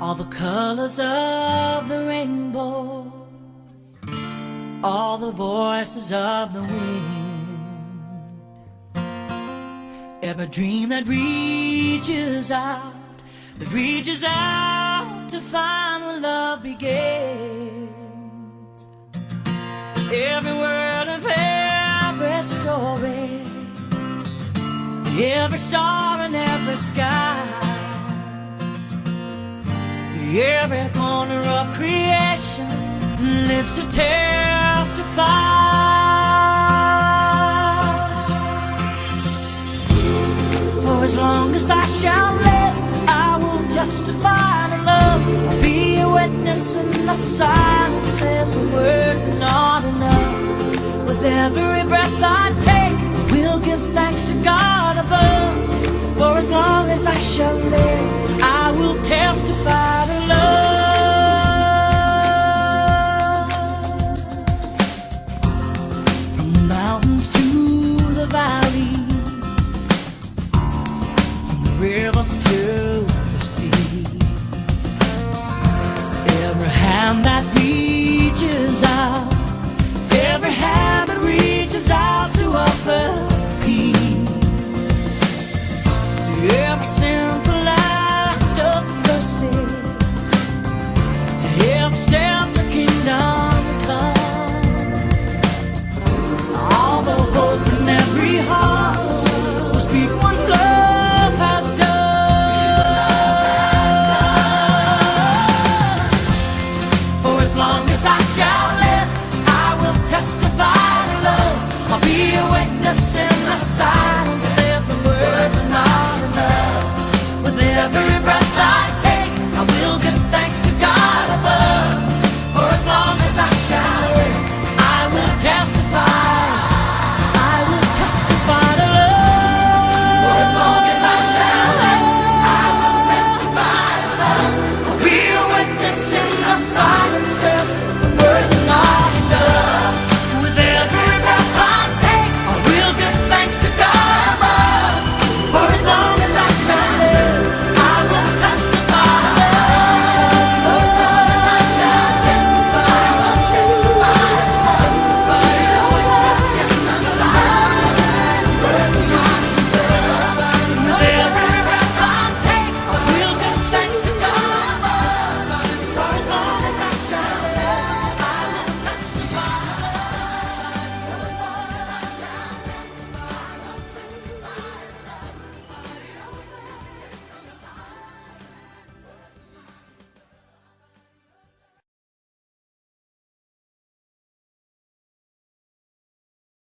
all the colors of the rainbow, all the voices of the wind, every dream that reaches out to find where love begins, every word of every story, every star in every sky, every corner of creation lives to testify. For as long as I shall live, I will testify to love. I'll be a witness in the silence, as the words are not enough. With every breath I take, we'll give thanks to God above. For as long as I shall live, I will testify to love. From the mountains to the valley, from the rivers to the sea, every hand that reaches out, every hand that reaches out to offer peace, every sin